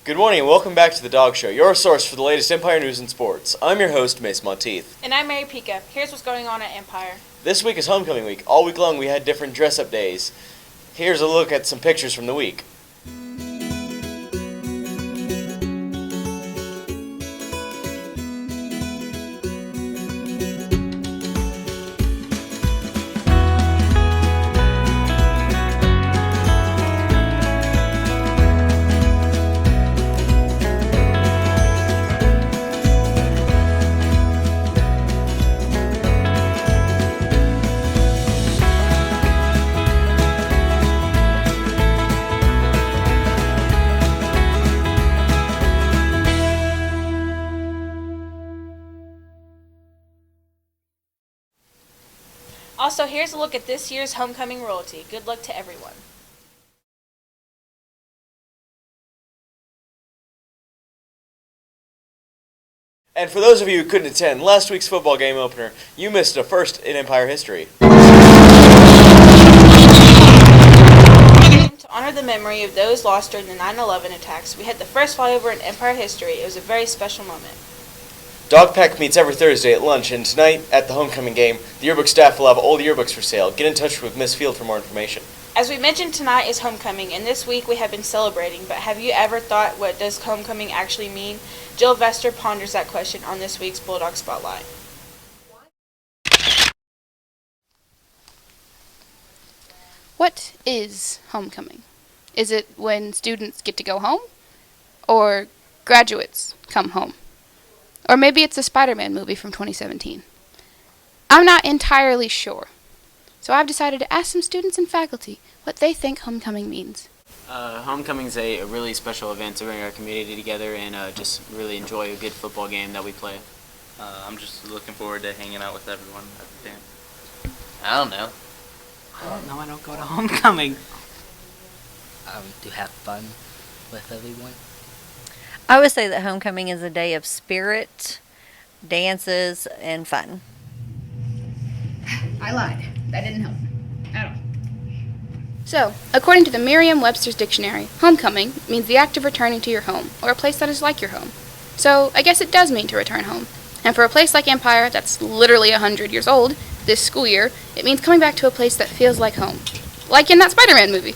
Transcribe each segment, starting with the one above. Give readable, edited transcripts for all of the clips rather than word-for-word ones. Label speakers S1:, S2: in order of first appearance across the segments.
S1: Good morning and welcome back to the Dawg Show, your source for the latest Empire news and sports. I'm your host, Mace Monteith.
S2: And I'm Mary Pica. Here's what's going on at Empire.
S1: This week is homecoming week. All week long we had different dress-up days. Here's a look at some pictures from the week.
S2: Also, here's a look at this year's homecoming royalty. Good luck to everyone.
S1: And for those of you who couldn't attend last week's football game opener, you missed a first in Empire history.
S2: To honor the memory of those lost during the 9/11 attacks, we had the first flyover in Empire history. It was a very special moment.
S1: Dawg Pack meets every Thursday at lunch, and tonight at the homecoming game, the yearbook staff will have old yearbooks for sale. Get in touch with Miss Field for more information.
S2: As we mentioned, tonight is homecoming, and this week we have been celebrating, but have you ever thought, what does homecoming actually mean? Jill Vester ponders that question on this week's Bulldog Spotlight.
S3: What is homecoming? Is it when students get to go home? Or graduates come home? Or maybe it's a Spider-Man movie from 2017. I'm not entirely sure. So I've decided to ask some students and faculty what they think homecoming means.
S4: Homecoming is a really special event to bring our community together and just really enjoy a good football game that we play.
S5: I'm just looking forward to hanging out with everyone at the camp.
S4: I don't know.
S6: I don't go to homecoming.
S7: To have fun with everyone.
S8: I would say that homecoming is a day of spirit, dances, and fun.
S3: I lied. That didn't help at all. So, according to the Merriam-Webster's dictionary, homecoming means the act of returning to your home, or a place that is like your home. So, I guess it does mean to return home. And for a place like Empire, that's literally 100 years old, this school year, it means coming back to a place that feels like home. Like in that Spider-Man movie.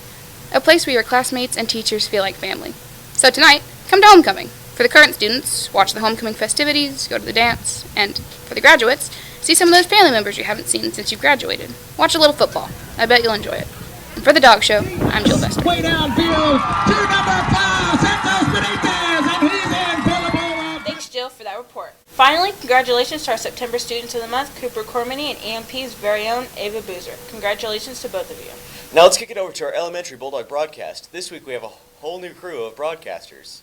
S3: A place where your classmates and teachers feel like family. So tonight, come to homecoming. For the current students, watch the homecoming festivities, go to the dance, and for the graduates, see some of those family members you haven't seen since you've graduated. Watch a little football. I bet you'll enjoy it. And for the Dawg Show, I'm Jill Vester.
S9: Way downfield to number 5, Santos Benitez, and he's in for the ball.
S2: Thanks, Jill, for that report. Finally, congratulations to our September Students of the Month, Cooper Cormany and EMP's very own Ava Boozer. Congratulations to both of you.
S1: Now let's kick it over to our elementary Bulldog broadcast. This week we have a whole new crew of broadcasters.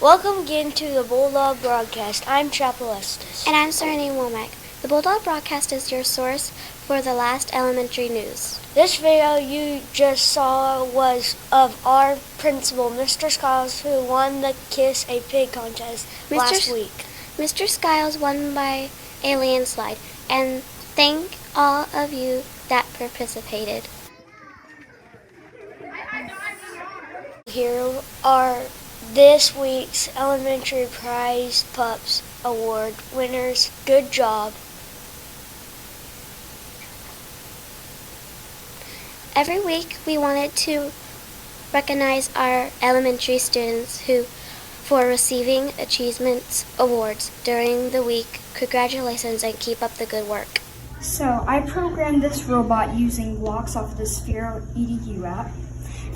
S10: Welcome again to the Bulldog Broadcast. I'm Chapel Estes.
S11: And I'm Serene Womack. The Bulldog Broadcast is your source for the last elementary news.
S10: This video you just saw was of our principal, Mr. Skiles, who won the Kiss a Pig contest last week.
S11: Mr. Skiles won by a landslide, and thank all of you that participated.
S10: Here are this week's Elementary Prize Pups Award winners. Good job.
S11: Every week we wanted to recognize our elementary students who, for receiving achievements awards during the week. Congratulations and keep up the good work.
S12: So I programmed this robot using blocks off of the Sphere EDU app.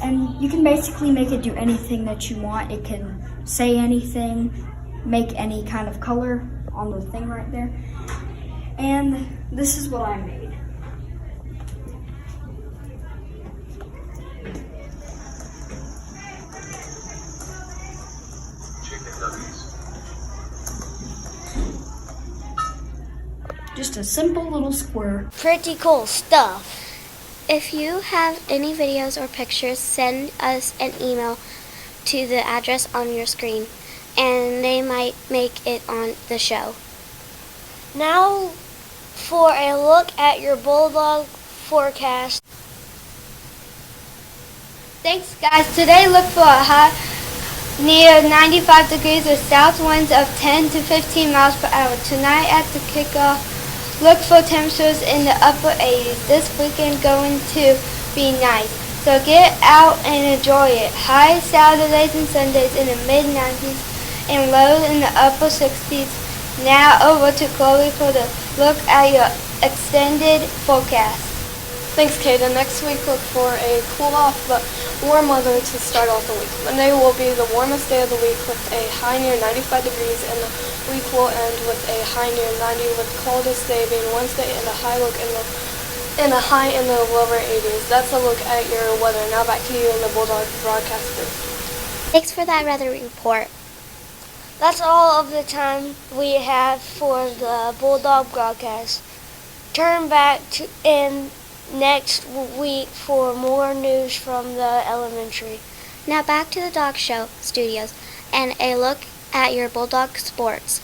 S12: And you can basically make it do anything that you want. It can say anything, make any kind of color on the thing right there. And this is what I made. Just a simple little square.
S10: Pretty cool stuff.
S11: If you have any videos or pictures, send us an email to the address on your screen, and they might make it on the show.
S10: Now for a look at your Bulldog forecast.
S11: Thanks, guys. Today, look for a high near 95 degrees with south winds of 10 to 15 miles per hour. Tonight at the kickoff, look for temperatures in the upper 80s. This weekend going to be nice, so get out and enjoy it. High Saturdays and Sundays in the mid-90s and lows in the upper 60s. Now over to Chloe for the look at your extended forecast.
S13: Thanks, Kayden. Next week, look for a cool off but warm weather to start off the week. Monday will be the warmest day of the week with a high near 95 degrees, and the week will end with a high near 90, with the coldest day being Wednesday and a high in the lower 80s. That's a look at your weather. Now back to you in the Bulldog broadcast booth.
S11: Thanks for that weather report.
S10: That's all of the time we have for the Bulldog broadcast. Turn back in next week for more news from the elementary.
S11: Now back to the Dawg Show studios and a look at your Bulldog sports.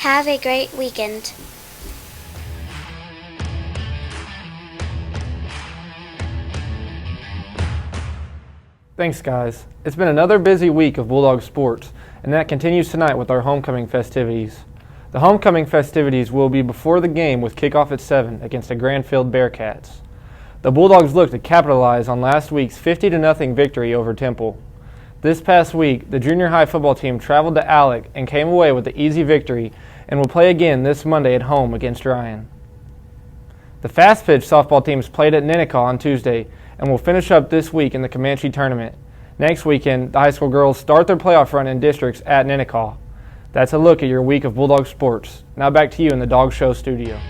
S11: Have a great weekend.
S14: Thanks, guys. It's been another busy week of Bulldog sports, and that continues tonight with our homecoming festivities. The homecoming festivities will be before the game with kickoff at 7 against the Granfield Bearcats. The Bulldogs look to capitalize on last week's 50-0 victory over Temple. This past week, the junior high football team traveled to Alec and came away with the easy victory and will play again this Monday at home against Ryan. The fast pitch softball teams played at Ninnekah on Tuesday and will finish up this week in the Comanche tournament. Next weekend, the high school girls start their playoff run in districts at Ninnekah. That's a look at your week of Bulldog sports. Now back to you in the Dawg Show studio.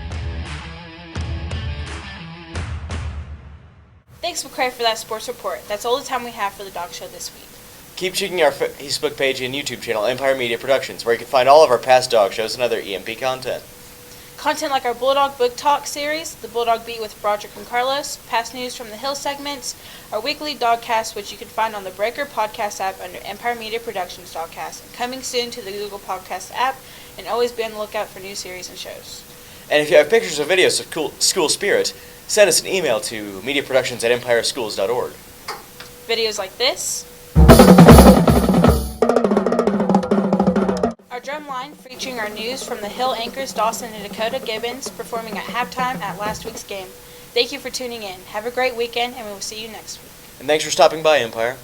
S2: Thanks, McCray, for that sports report. That's all the time we have for the Dawg Show this week.
S1: Keep checking our Facebook page and YouTube channel, Empire Media Productions, where you can find all of our past Dawg Shows and other EMP content.
S2: Content like our Bulldog Book Talk series, the Bulldog Beat with Broderick and Carlos, past news from the Hill segments, our weekly Dogcast, which you can find on the Breaker Podcast app under Empire Media Productions Dogcast, and coming soon to the Google Podcast app, and always be on the lookout for new series and shows.
S1: And if you have pictures or videos of school spirit, send us an email to mediaproductions@empireschools.org.
S2: Videos like this. Our drum line featuring our news from the Hill anchors Dawson and Dakota Gibbons performing at halftime at last week's game. Thank you for tuning in. Have a great weekend, and we will see you next week.
S1: And thanks for stopping by, Empire.